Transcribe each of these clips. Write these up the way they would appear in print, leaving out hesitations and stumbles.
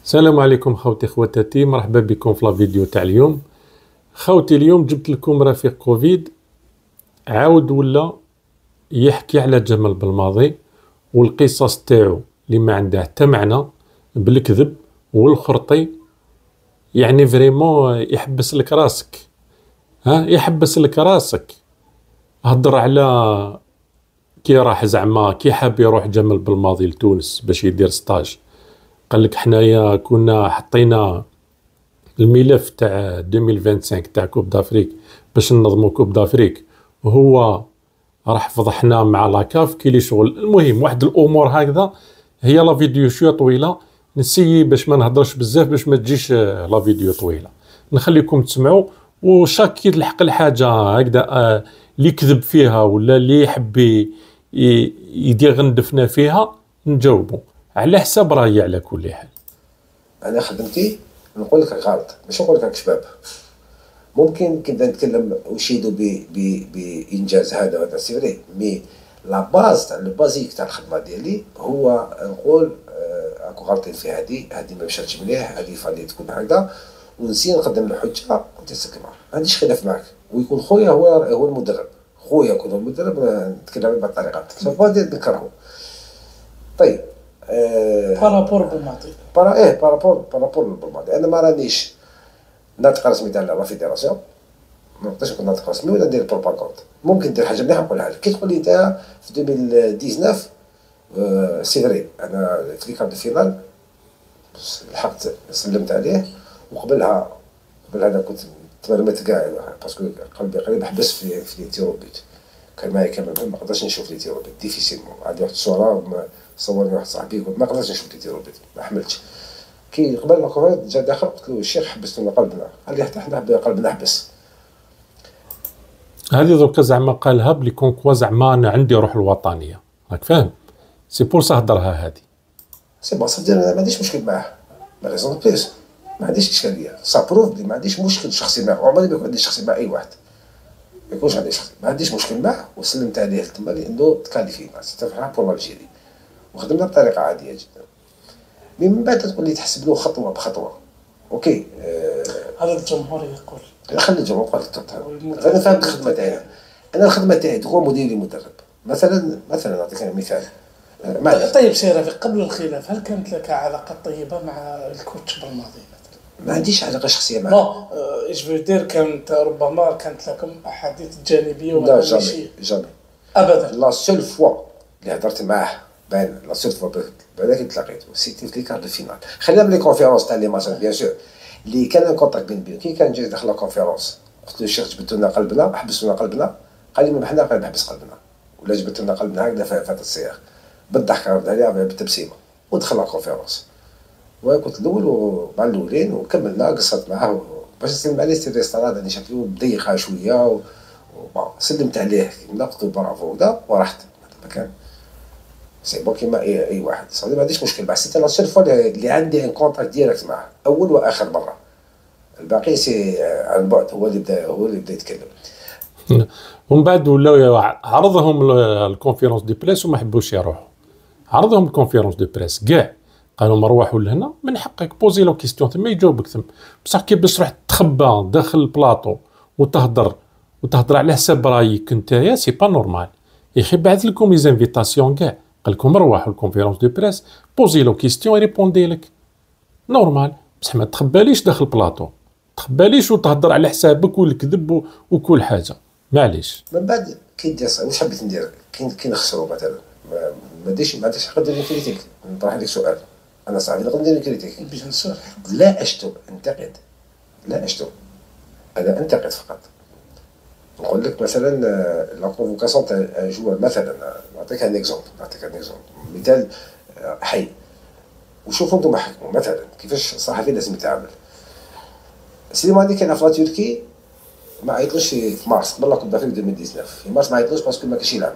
السلام عليكم خوتي خواتاتي، مرحبا بكم في لا فيديو تاع اليوم. خوتي اليوم جبت لكم رفيق كوفيد عاود ولا يحكي على جمال بالماضي والقصص تاعو اللي ما عنده حتى معنى بالكذب والخرطي. يعني فريمون يحبس لك راسك، يحبس لك راسك. هضر على كي راح زعما كي حاب يروح جمال بالماضي لتونس باش يدير ستاج. قال لك حنايا كنا حطينا الملف تاع 2025 تاع كوب دافريك باش ننظموا كوب دافريك، وهو راح فضحنا مع لاكاف كي لي شغل. المهم واحد الامور هكذا. هي لا فيديو شويه طويله، نسيي باش ما نهضرش بزاف باش ما تجيش لا فيديو طويله. نخليكم تسمعوا وشاك كي تلحق الحاجه هكذا اللي كذب فيها ولا اللي يحب يدير غندفنا فيها نجاوبوا على حساب رايي. على كل حال انا خدمتي نقول لك غلط، مش نقول لك شباب. ممكن كنت نتكلم اشيد بانجاز هذا سيري، مي لا باز تاع البازيك تاع الخدمه ديالي هو نقول اكو غلطين في هذه ما مشاتش مليح، هذه فالي تكون هكذا، ونسي نقدم الحجه وتسكت معاه. ما عنديش خلاف معك، ويكون خويا هو المدرب. خويا يكون هو المدرب، نتكلم بهذه الطريقه سوف نكرهه. طيب بارابور بالماضي بارابور بالماضي. انا ما رانيش ناطق رسمي تاع لا فيدراسيون، ما نقدرش نكون ناطق رسمي ولا ندير بروباغوند. ممكن ندير حاجه مليحه نقولها لك. كي تقول لي انت في 2019 سي فري، انا في لي كارت فينال لحقت سلمت عليه، وقبلها انا كنت تمرمت كاع باسكو قلبي قريب حبس في لي تيروبيت. كان معايا كامل ما نقدرش نشوف لي تيروبيت ديفيسيلمون. عندي واحد الصوره صورني واحد صاحبي قلت ما نقدرش نشوف لي تيروبيت، ما حملتش. كي قبل ما كوفيد جا داخل قلت له الشيخ حبست لنا قلبنا، قال لي حتى حنا قلبنا حبس. هذه دركا زعما قالها بلي كونكوا زعما انا عندي روح الوطنيه، راك فاهم؟ سي بور سا هضرها هذه. سي بون صافي، انا ما عنديش مشكل معاه، ما ريزون بليس، ما عنديش اشكاليه. سا بروف بلي ما عنديش مشكل شخصي معاه، عمري ما يكون عندي شخصي مع اي واحد، ما يكونش عندي شخصي، ما عنديش مشكل معاه. وسلمت عليه تما لانه تكاليفي تفرح بور الجيري، وخدمنا بطريقه عاديه جدا. من بعد تقول لي تحسب له خطوه بخطوه. اوكي هذا الجمهور يقول. خلي الجمهور قال انا فهمت الخدمه تاعي. انا الخدمه تاعي تكون مديري مدرب. مثلا نعطيك مثال. طيب سي رفيق، قبل الخلاف هل كانت لك علاقه طيبه مع الكوتش بالماضي مثلا؟ ما عنديش علاقه شخصيه معه. ايش بدير كانت ربما كانت لكم احاديث جانبيه ولا شيء؟ جامي ابدا. لا سول فوا اللي هضرت معاه بان لا سول فوا بعدا كي تلاقيت سيتي في لي كارت فينال. خلينا بلي كونفيرونس تاع لي ماتش بيان سور اللي كان كونتاكت بين كي كان جاي داخل لا كونفيرونس. قلت له الشيخ جبدوا لنا قلبنا، حبسوا لنا قلبنا. قال لي ما حنا غير نحبس قلبنا ولا جبدوا لنا قلبنا هكذا فات الصياغ بالضحكه رد عليها بالتبسيمه ودخل لا كونفيرونس. وكنت الاول ومع الاولين وكملنا قصرت معاه باش نسلم عليه في الريستوران اللي شكله مضيقه شويه سلمت عليه قلت له برافو وكذا ورحت. ما كان سي بون كيما اي واحد صافي، ما عنديش مشكل مع سيتي لا سول فوا اللي عندي ان كونتاكت ديريكت معاه اول واخر مره. الباقي سي عن بعد، هو اللي بدا يتكلم. ومن بعد ولاو عرضهم الكونفيرونس دي بريس وما حبوش يروحوا. عرضهم الكونفيرونس دي بريس كاع قالوا مروحوا لهنا من حقك بوزي لو كيستيون ثم يجاوبك ثم. بصح كي باش تروح تخبى داخل البلاطو وتهضر على حساب رايك نتايا سي با نورمال. يا اخي بعث لكم لي زانفيتاسيون كاع، قال لكم روحوا الكونفيرونس دو بريس بوزي لو كيستيون يريبوندي لك نورمال. بصح ما تخباليش داخل البلاطو، تخباليش وتهضر على حسابك والكذب وكل حاجه. معليش. من بعد كي دير واش حبيت ندير كي نخسروا مثلا ما عنديش حق ندير كريتيك. نطرح عليك سؤال، انا صاحبي نقدر ندير كريتيك لا اشتم انتقد، لا اشتم، انا انتقد فقط. نقول لك مثلا لا كونفوكاسيون تاع جوار مثلا، نعطيك ان اكزومبل مثال حي. وشوفوا انتم حكموا مثلا كيفاش الصحفي لازم يتعامل. سليماني كان في تركي ما عيطلوش في مارس قبل لا كوب دافريك 2019. في مارس ما عيطلوش باسكو ما كانش يلعب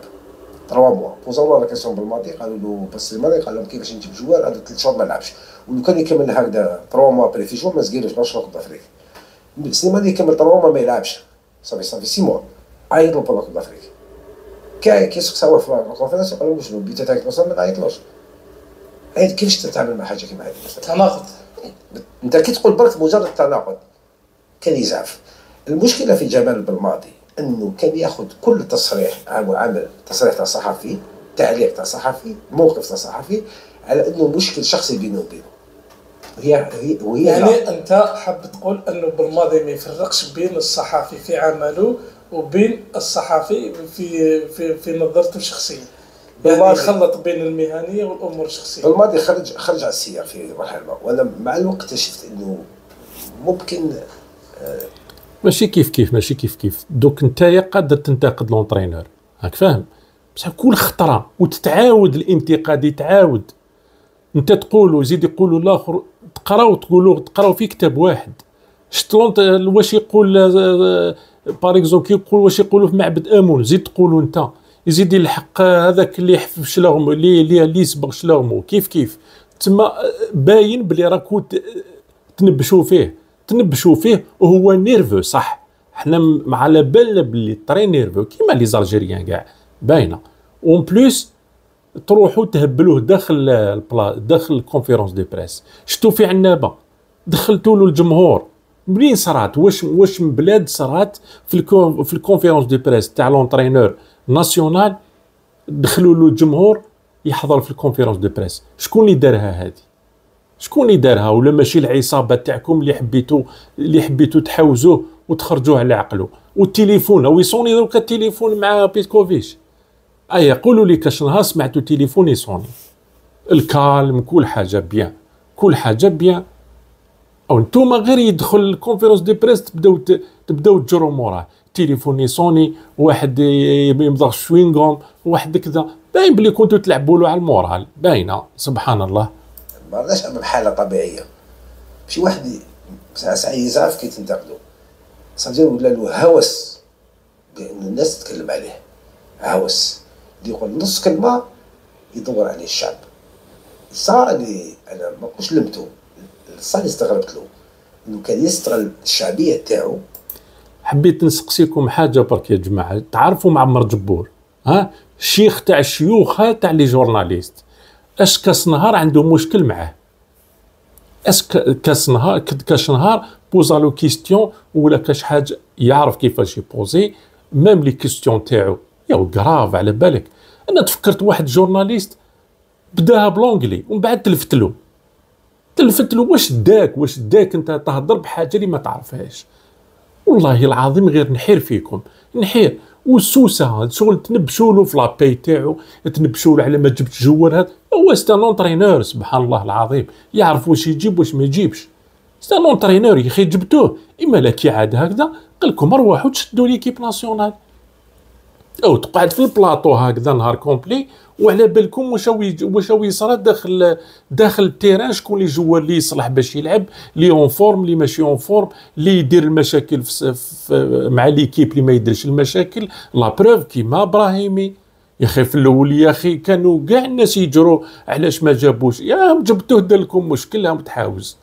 3 موا. بوزاو لا كيسيون بالماضي قالوا له بس سليماني قال لهم كيفاش نجيب جوار هذا 3 شهور ما لعبش، ولو كان يكمل هكذا 3 موا بري في جوار ما سقيلوش باش كوب دافريك. سليماني يكمل 3 موا ما يلعبش صافي 6 موا. عيطوا بلا كوب دافريك كي سقساوه في الكونفرنس قالوا له شنو البيتا تاعك ما عيطلوش. كيفاش تتعامل مع حاجه كيما هذه؟ تناقض. انت كي تقول برك مجرد تناقض كان يزعف. المشكله في جمال بالماضي انه كان ياخذ كل تصريح عمل تصريح تاع صحفي، تعليق تاع صحفي، موقف تاع صحفي على انه مشكل شخصي بينه وبينه. وهي يعني انت حاب تقول انه بالماضي ما يفرقش بين الصحفي في عمله وبين الصحفي في نظرته الشخصيه، يعني يخلط بين المهنيه والامور الشخصيه. بالماضي خرج على السياق في مرحله ما، وانا مع الوقت اكتشفت انه ممكن ماشي كيف دوك نتايا قادر تنتقد لونطرينور، راك فاهم؟ بصح كل خطره وتتعاود الانتقاد يتعاود، انت تقولوا زيد يقولوا الاخر، تقراو في كتاب واحد. شفت واش يقول باغ اكزومبل كي يقول واش يقولوا في معبد امون، زيد تقولوا انت، يزيد يلحق هذاك اللي يحفظ شلاغمو اللي يسبق شلاغمو، كيف تما باين بلي راكو تنبشوا فيه وهو نيرفو. صح حنا على بالنا بلي طري نيرفو كيما لي زالجيريان كاع باينه، اون بليس تروحوا تهبلوه داخل الكونفيرونس دي بريس. شفتوا في عنابه دخلتوا له الجمهور منين صرات؟ واش من بلاد صرات في الكونفيرونس دي بريس تاع لونطرينور ناسيونال دخلوا له الجمهور يحضر في الكونفيرونس دي بريس؟ شكون اللي دارها هذه؟ شكون اللي دارها؟ ولا ماشي العصابه تاعكم اللي حبيتوا تحوزوه وتخرجوه على عقله؟ والتليفون هو يصوني دروك التليفون مع بيتكوفيش. قولوا لي كاش نهار سمعتوا تليفون يصوني الكالم، كل حاجه بيان، او نتوما غير يدخل الكونفيرونس دي بريس تبداو تجروا موراه، تليفون يصوني، واحد يمضغ شوينغوم، واحد كذا، باين بلي كنتوا تلعبوا له على المورال، باينه سبحان الله. ما رضاش بحاله طبيعيه، شي واحد ساعه يزعف كي تنتقدو صافي ولا له هوس بان الناس تتكلم عليه، هوس اللي يقول نص كلمه يدور عليه الشعب. صار اللي انا ما كنتش لمته، صار استغربت له انه كان يستغل الشعبيه تاعو. حبيت نسقسيكم حاجه برك يا جماعه، تعرفوا معمر جبور الشيخ تاع الشيوخ تاع لي جورناليست، اش كاس نهار عنده مشكل معاه؟ كاش نهار بوزالو كيستيون ولا كاش حاجه يعرف كيفاش يبوزي، ميم لي كيستيون تاعو ياو غراف على بالك. انا تفكرت واحد جورناليست بداها بلونجلي ومن بعد تلفت له واش داك انت تهضر بحاجه اللي ما تعرفهاش. والله العظيم غير نحير فيكم والسوسه شغل تنبشوا له في لاباي تاعو، تنبشوا له على ما جبت جوال. هذا هو ستان اونترينور سبحان الله العظيم، يعرف واش يجيب واش ما يجيبش. ستان اونترينور يا اخي جبتوه، اما لا كي عاد هكذا قال لكم روحوا تشدوا ليكيب ناسيونال او تقعد في البلاطو هكذا نهار كومبلي، وعلى بالكم واش يصرى داخل التيران، شكون اللي جوا اللي يصلح باش يلعب، اللي اون فورم اللي ماشي اون فورم، اللي يدير المشاكل مع ليكيب اللي ما يديرش المشاكل. لا بروف كيما ابراهيمي يا اخي في الاول يا اخي كانوا كاع الناس يجروا علاش ما جابوش، يا جبتوه دار لكم مشكل تحاوز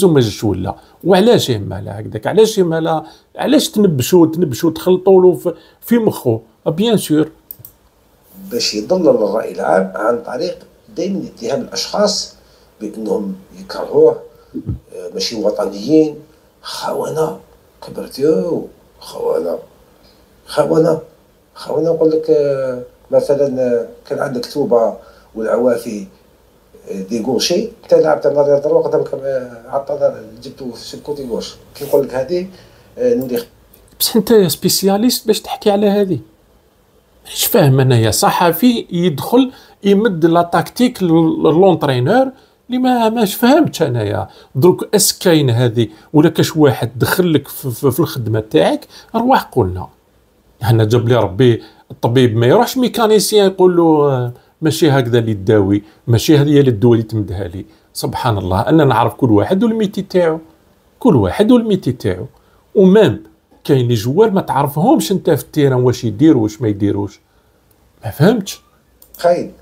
وما جاش ولا. وعلاش يهمها هكذاك؟ علاش تنبشوا تخلطوا له في مخه؟ بيان سور باش يضلل الراي العام عن طريق دائما اتهام الاشخاص بانهم يكرهوه، ماشي وطنيين، خونه كبرتيو، خونه نقول لك مثلا كان عندك توبه والعوافي دي غوشي، انت لعبت النظريه ضربه قدامك عطى جبتو في الكوتي غوش، كي نقول لك هذه نولي. بصح انت سبيسياليست باش تحكي على هذه، مش فاهم انايا صحفي يدخل يمد لا تاكتيك لونطرينور اللي ماش فهمتش انايا. دروك اسكاين هذه ولا كاش واحد دخل لك في الخدمه تاعك، رواح قولنا. هنا جاب لي ربي الطبيب ما يروحش ميكانيسيان يقول له ماشي هكذا اللي تداوي، ماشي هذه هي الدواء اللي تمدها لي. سبحان الله، انا نعرف كل واحد والميتي تاعو، ومام كاين لي جوال ما تعرفهمش انت في التيران واش يديروا واش ما يديروش، ما فهمتش. خاين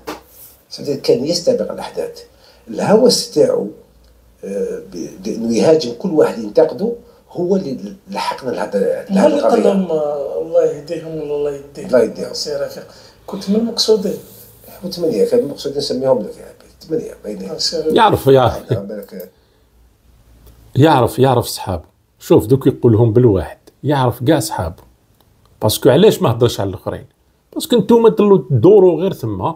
كان يستبق الاحداث، الهوس تاعو بانه يهاجم كل واحد ينتقده، هو اللي لحقنا لهذا اللي قال لهم الله يهديهم ولا الله يديهم سي رفيق. كنت من المقصودين كان المقصودين نسميهم لك 8 باينين. يعرف يعرف صحابه. شوف دوك يقولهم بالواحد، يعرف كاع صحابه. باسكو علاش ما هضرش على الاخرين؟ باسكو نتوما تدوروا غير ثما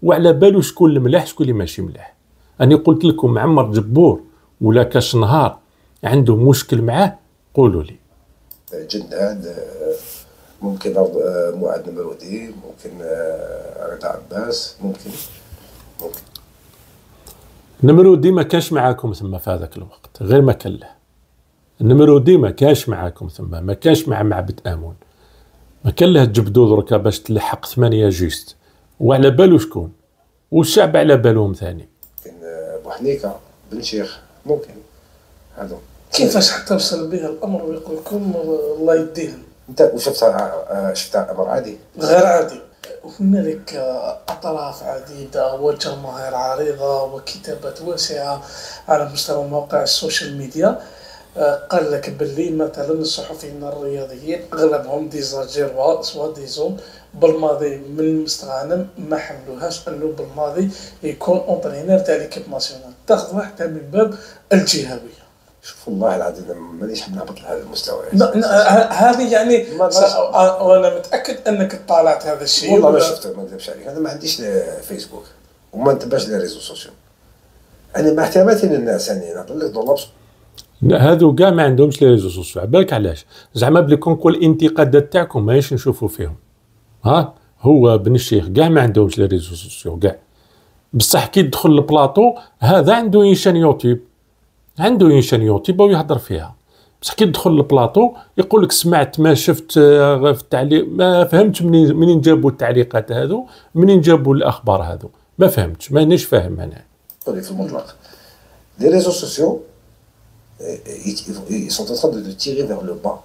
وعلى بالو شكون الملاح شكون اللي ماشي ملاح. انا قلت لكم عمر جبور ولا كاش نهار عنده مشكل معاه قولوا لي. جناد ممكن معاد نمرودي، ممكن رضا عباس، ممكن نمرودي ما كانش معاكم ثم في هذاك الوقت، غير ما كان له. النمرودي ما كانش معاكم ثم، ما كانش مع معبد امون، ما كان له تجبدوا دركا باش تلحق 8 جيست، وعلى بالو شكون، والشعب على بالهم ثاني. بوحنيكه بن شيخ ممكن هذا. كيفاش حتى وصل به الامر ويقول لكم الله يديهم؟ انت شفت امر عادي؟ غير عادي. هنالك اطراف عديده وجماهير عريضه وكتابات واسعه على مستوى مواقع السوشيال ميديا. قال لك باللي مثلا الصحفيين الرياضيين اغلبهم ديزاجيروا سوا ديزون بالماضي من المستغانم ما حملوهاش انه بالماضي يكون اونترينير تاع ليكيب ناسيونال، تاخذ واحد من باب الجهويه. شوف والله العظيم مانيش حاب نهبط لهذا المستوى. هذه يعني وانا متاكد انك طالعت هذا الشيء. والله ما شفته، ما نكذبش عليك. انا ما عنديش فيسبوك وما نتبعش لي ريزو سوسيو. انا مع احتراماتي للناس يعني نقول لك ضرب هذو كاع ما عندهمش لي ريزو سوسيو. عبالك علاش؟ زعما بلي كون الانتقادات تاعكم ماهيش نشوفوا فيهم. ها هو بن الشيخ كاع ما عندهمش لي ريزو سوسيو كاع، بصح كي يدخل البلاطو هذا عنده ينشان يوتيوب، عنده ينشان يوتيوب ويهضر فيها. بصح كي يدخل البلاطو يقول لك سمعت ما شفت في التعليق، ما فهمتش منين جابوا التعليقات هذو، منين جابوا الاخبار هذو، ما فهمتش، مانيش فاهم انا. في المطلق لي ريزو سوسيو ils sont en train de tirer vers le bas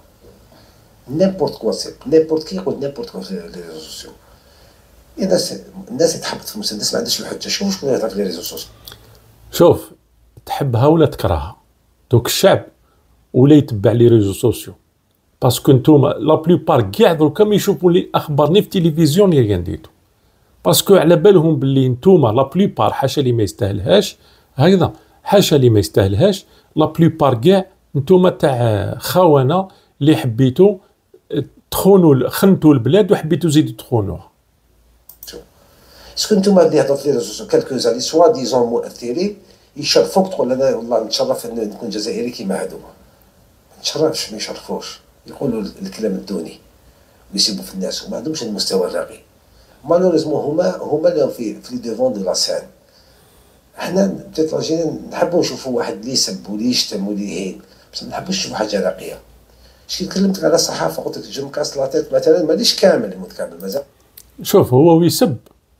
n'importe quoi. c'est n'importe qui يقول n'importe quoi في لي ريزو سوسيو. الناس يتحبط في المسلسل، الناس ما عندهاش الحجه. شوف شكون يهضر في لي ريزو سوسيو. شوف تحبها ولا تكرهها، دوك الشعب ولا يتبع لي ريزو سوسيو، باسكو نتوما لا بلوبار كاع دروكا ما يشوفوا لي اخبار ني في التلفزيون ني ريان ديتو، باسكو على بالهم باللي نتوما لا بلوبار حاشا لي ما يستاهلهاش، هكذا حاشا لي ما يستاهلهاش، لا بلوبار كاع نتوما تاع خونه اللي حبيتو تخونوا خنتوا البلاد وحبيتو زيدوا تخونوها. اسكو نتوما اللي هضرت لي ريزو سوسيو كالكو زالي سوا ديزون مؤثرين يشرفوك تقول انا والله نتشرف ان نكون جزائري كيما هذوما؟ ما نتشرفش، ما يشرفوش، يقولوا الكلام الدوني ويسيبوا في الناس وما عندهمش المستوى الراقي. مالوريزمون هما اللي في لي ديفون دو لا سين. حنا بتيت لاجيريان نحبوا نشوفوا واحد اللي يسب واللي يشتم واللي يهين، بس ما نحبوش نشوفوا حاجه راقيه. كي تكلمت على الصحافه قلت لك جو مكاس لاطيت مثلا مانيش كامل متكامل مازال. شوف هو ويسب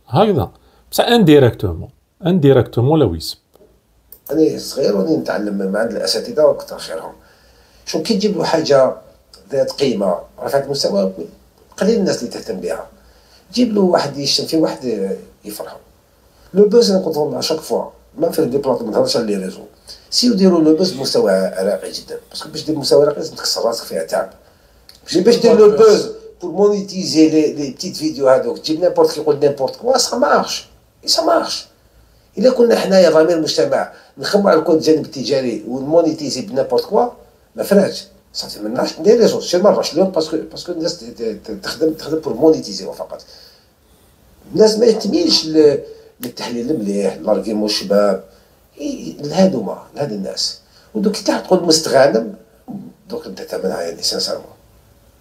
هكذا بصح انديريكتومون لا ويسب. انا صغير وراني نتعلم مع عند الاساتذه وكثر خيرهم. شوف كي تجيب له حاجه ذات قيمه رفعت المستوى قليل الناس اللي تهتم بها. جيب له واحد يشتم فيه واحد يفرحوا. لو بوز انا قلت لهم اشاك فوا ما في دي بلاطو ما نهضرش على لي ريزو، سيو ديروا لو بوز بمستوى راقي جدا، باسكو باش دير مستوى راقي لازم تكسر راسك فيها تعب. باش دير لو بوز بور مونيتيزي لي بتيت فيديو هذوك تجيب نيمبورت كيقول نيمبورت كوا سا مارش سا مارش. الا كنا حنايا ضمير المجتمع نخمو على كل الجانب التجاري ونمونيتيزي بنيمبورت كوا ما فراتش صافي ما نعرفش ندير لي زوج. ما نروحش اليوم باسكو الناس تخدم بور مونيتيزي فقط. الناس ما يهتميش للتحليل المليح لارغيمون الشباب لهادوما لهاد الناس. ودوك كي تقول مستغانم دوك انت ثمنها يعني سانسيرمون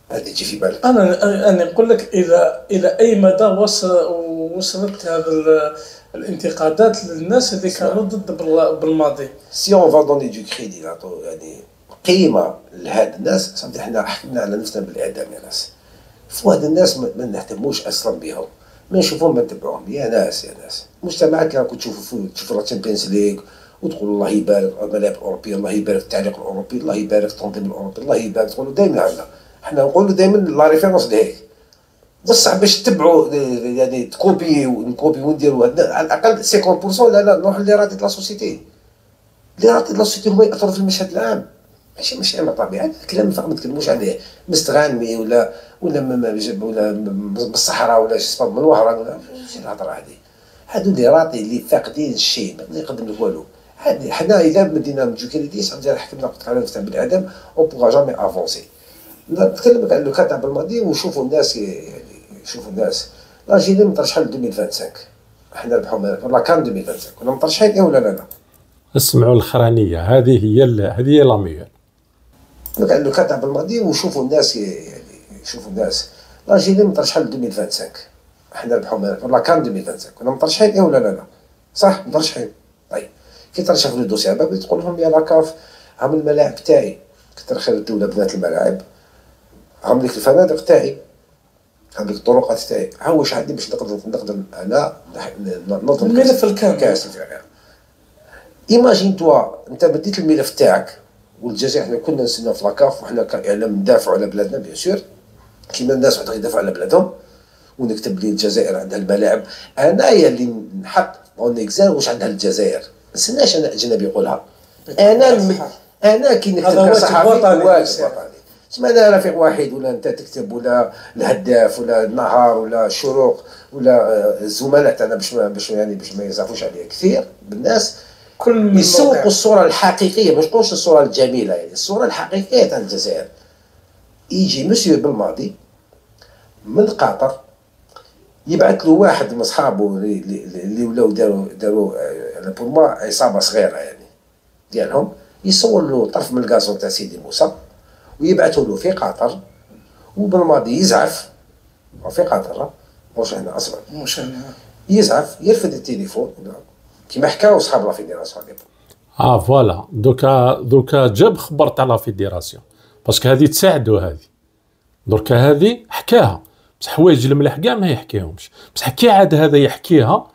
هذه تجي في بالك. انا نقول لك الى اي مدى وصلت هذا الانتقادات للناس اللي كانوا ضد بالماضي. سي اون فا دوني دو كريدي يعني قيمه لهاد الناس صافي حنا حكمنا على نفسنا بالاعدام يا ناس. فوا هاد الناس ما نهتموش اصلا بهم، ما نشوفهم ما نتبعوهم. يا ناس المجتمع كي راكم تشوفوا لا تشامبيونز ليغ وتقولوا الله يبارك الملاعب الاوروبيه، الله يبارك التعليق الاوروبي، الله يبارك التنظيم الاوروبي، الله يبارك، تقولوا دائما هكذا. حنا نقولوا دائما لا ريفيرونس لهيك، بصح باش تتبعوا يعني تكوبي ونديروا على الاقل 50% لا نروح لي رادي لا سوسيتي. لي رادي لا سوسيتي هما ياثروا في المشهد العام، ماشي امر طبيعي. كلام فقط ما تكلموش عليه مستغانمي ولا من الصحراء ولا جسم من الوهران ولا شي الهضره هذه. هادو لي راطي اللي فاقدين الشيء ما يقدم لك والو. حنا اذا بدينا نجوكيليديس عندنا حكمنا قلت على نفتح بالادم او بوغا جامي افونسي. نتكلم على لو كان تاع بالماضي ونشوفوا الناس يعني يشوفوا الناس الجيري مترشحين ل 2025 حنا ربحوا ولا كان 2025 كنا مترشحين ولا لا؟ اسمعوا الاخرانيه هذه هي لا ميور. لو كان تاع بالماضي ونشوفوا الناس يعني يشوفوا الناس الجيري مترشحين ل 2025 حنا ربحوا ولا كان 2025 كنا مترشحين ولا لا؟ صح مترشحين. طيب كي ترشح في الدوسي بابي تقول لهم يا لاكاف هم الملاعب تاعي كثر خير الدوله بنات الملاعب، هم ديك الفنادق تاعي، هم ديك الطرقات تاعي، ها واش عندي باش نقدر انا ننظم الملف الكامل كاس الفرقه. ايماجين توا انت بديت الملف تاعك والجزائر حنا كنا نستناو في لاكاف وحنا كاعلام ندافعوا على بلادنا بيان سور كيما الناس وحده يدافعوا على بلادهم ونكتب لي الجزائر عندها الملاعب. انايا اللي نحط اون اكزام واش عندها الجزائر، ما نستناش انا اجنبي يقولها. انا كي نكتب كصحفي واجب وطني. تسمى انا رفيق واحد ولا انت تكتب ولا الهداف ولا النهار ولا الشروق ولا الزملاء تاعنا باش ما يزعفوش عليا كثير بالناس كل يسوقوا الصوره الحقيقيه، ما نقولش الصوره الجميله يعني الصوره الحقيقيه تاع الجزائر. يجي مسيو بالماضي من قطر يبعث له واحد من اصحابه اللي ولاو داروا بور ما عصابه صغيره يعني ديالهم، يصور له طرف من الكازون تاع سيدي موسى ويبعثوا له في قطر وبالماضي يزعف في قطر واش هنا اصلا مش هنا يزعف يرفد التليفون كيما حكاو صحاب لا فيدراسيون. فوالا دوكا جاب خبر تاع لا فيدراسيون باسكو هذه تساعدوا هذه دركا هذه حكاها بصح حوايج الملح كاع ما يحكيهمش بصح كي عاد هذا يحكيها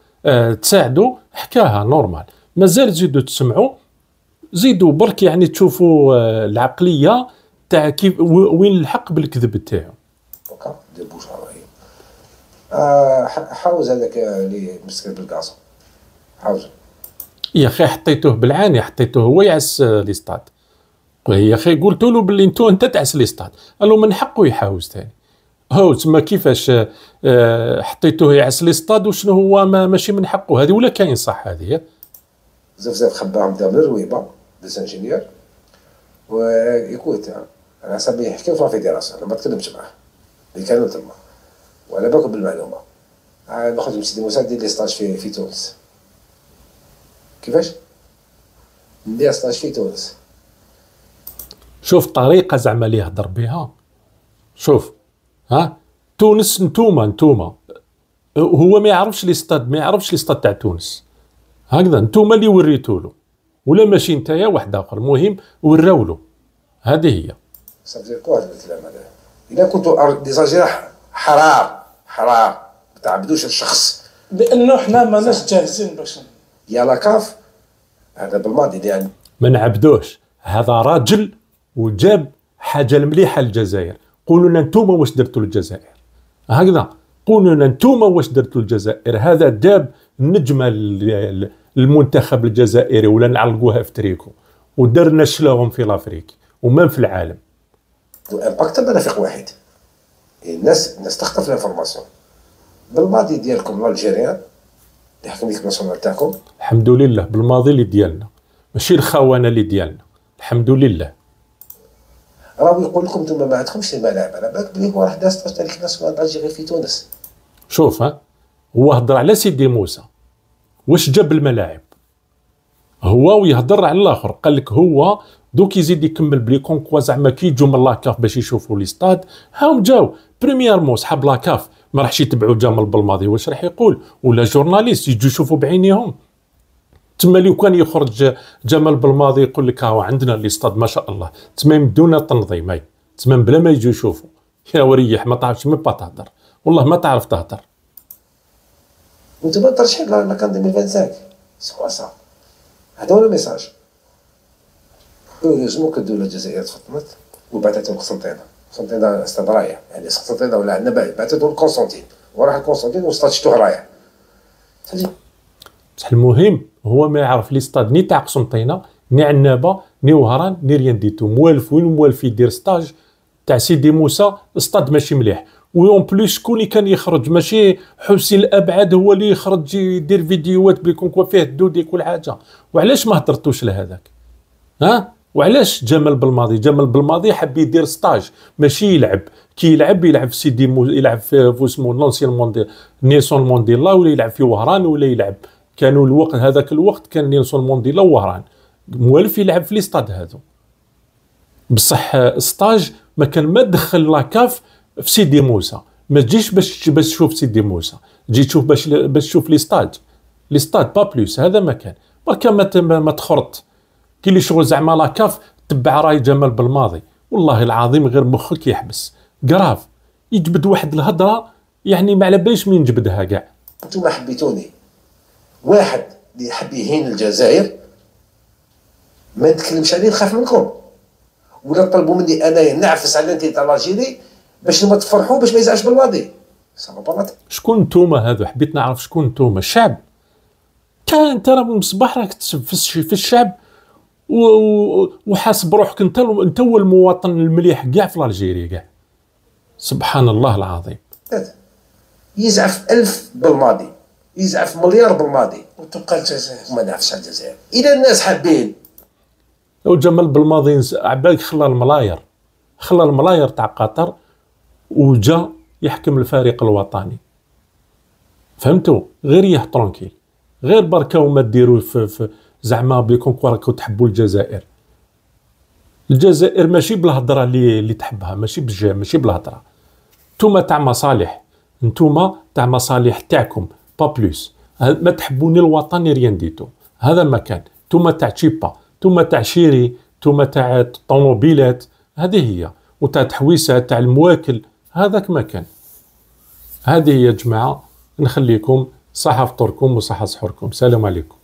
تساعدوا حكاها نورمال. مازال تزيدوا تسمعوا زيدوا برك يعني تشوفوا العقليه تاع كيف وين الحق بالكذب تاعو. دوكا دير بوش حاوز هذاك اللي مسكر بالكازون حاوز يا اخي حطيتوه بالعاني حطيتوه هو يعس لي ستاد يا اخي قلت له باللي انت تعس لي ستاد قالوا من حقه يحاوز ثاني هو تما كيفاش حطيتوه يعس لي ستاد وشنو هو ماشي من حقه هذه ولا كاين صح هذه بزاف خباهم دار الرويبه ديس انجينيور ويكوت على حسب يحكيو في الفيدراسيون انا ما تكلمتش معاه اللي كانوا تما وعلى بالكم بالمعلومه نخرج من سيدي موسى ندير لي ستاج في تونس. كيفاش ندير ستاج في تونس؟ شوف طريقه زعما اللي يهضر بها شوف تونس نتوما هو ما يعرفش لي ستاد تاع تونس هكذا نتوما اللي وريتو له ولا ماشي نتايا واحد اخر المهم وراو له هذه هي صافي كو هذا الكلام هذا الا كنتو ديزاجير حرار ما تعبدوش الشخص لانه حنا ماناش جاهزين باش يا لاكاف هذا بالماضي ديالنا ما نعبدوش هذا راجل وجاب حاجه مليحه للجزائر. قولوا لنا نتوما واش درتوا للجزائر هكذا قولوا لنا نتوما واش درتوا للجزائر. هذا جاب نجمه المنتخب الجزائري ولا نعلقوها في تريكو ودرنا شلاهم في لافريك وما في العالم. امباكت برفيق واحد الناس تخطف الانفورماسيون بالماضي ديالكم الجيريان اللي حكم ليك الناسيونال تاعكم الحمد لله بالماضي اللي ديالنا ماشي الخونه اللي ديالنا الحمد لله. راهو يقول لكم انتم ما عندكمش الملاعب على بالك بلي هو راه داز ستاج تاع الناسيونال الجيري في تونس. شوف هو هضر على سيدي موسى واش جاب الملاعب هو ويهضر على الاخر قال لك هو دوك يزيد يكمل بلي كونكوا زعما كي يجوا من لاكاف باش يشوفوا لي ستاد هاهم جاو بريميرمون صحاب لاكاف ما راحش يتبعوا جمال بالماضي واش راح يقول ولا جورناليست يجوا يشوفوا بعينيهم. تما لو كان يخرج جمال بالماضي يقول لك ها عندنا لي ستاد ما شاء الله تما يمدونا التنظيم تما بلا ما يجوا يشوفوا يا وريح ما تعرفش ما تهضر والله ما تعرف تهضر. وانتم ترشحوا لا كان 2025 سوا صا هذا هو الميساج. هوريزمون الدوله الجزائريه تفطنت وبعثت لهم قسنطينه استاد رايح يعني قسنطينه ولا عندنا بعثت لهم قسنطين وراح القسنطين وستاد شتوه رايح. بصح المهم هو ما يعرف لي ستاد ني تاع قسنطينه ني عنابه ني وهران ني ريان ديتو موالف وين موالف يدير ستاج تاع سيدي موسى ستاد ماشي مليح ويون بليس شكون اللي كان يخرج؟ ماشي حسين الابعاد هو اللي يخرج يدير فيديوهات بيكون كوا فيه الدودي كل حاجه. وعلاش ما هضرتوش لهذاك؟ ها؟ وعلاش جمال بالماضي؟ جمال بالماضي حب يدير ستاج ماشي يلعب. كي يلعب في سيدي يلعب في اسمه لونسيون موندي نيلسون مونديلا، ولا يلعب في وهران، ولا يلعب كانوا الوقت هذاك الوقت كان نيلسون مونديلا ووهران موالف يلعب في لي ستاد هذو. بصح ستاج ما كان ما دخل لاكاف في سيدي موسى. ما تجيش باش تشوف سيدي موسى، تجي تشوف باش تشوف لي ستاد با بلوس. هذا ما كان بركا ما تخرط كي اللي شغل زعما لاكاف تبع راي جمال بالماضي. والله العظيم غير مخك يحبس كراف يجبد واحد الهضره يعني ما على باليش مين جبدها كاع. انتم حبيتوني واحد اللي يحب يهين الجزائر ما نتكلمش عليه نخاف منكم، ولا طلبوا مني انايا نعفس على الانتي تاع الجيري باش ما تفرحوا باش ما يزعلش بالماضي. شكون نتوما هذو؟ حبيت نعرف شكون نتوما. الشعب كان انت راه من الصباح راك في الشعب وحاسب روحك انت هو المواطن المليح كاع في الجيري كاع. سبحان الله العظيم. يزعف 1000 بالماضي، يزعف مليار بالماضي، وتبقى الجزائر وما نعرفش على الجزائر. اذا الناس حابين لو جمال بالماضي عبالك خلى الملاير تاع قطر وجا يحكم الفريق الوطني. فهمتوا؟ غير ترونكيل، غير بركا وما ديروا في زعما بليكم راكم تحبوا الجزائر. الجزائر ماشي بالهضره اللي تحبها، ماشي بالهضره. نتوما تاع مصالح، نتوما تاع مصالح تاعكم با بلوس. ما تحبوني الوطني ريان ديتو. هذا ما كان. نتوما تاع تشيبا، نتوما تاع شيري، نتوما تاع الطوموبيلات، هذه هي. وتاع تحويسه تاع المواكل، هذاك ما كان. هذه هي يا جماعه. نخليكم صحة فطوركم وصحة سحوركم. سلام عليكم.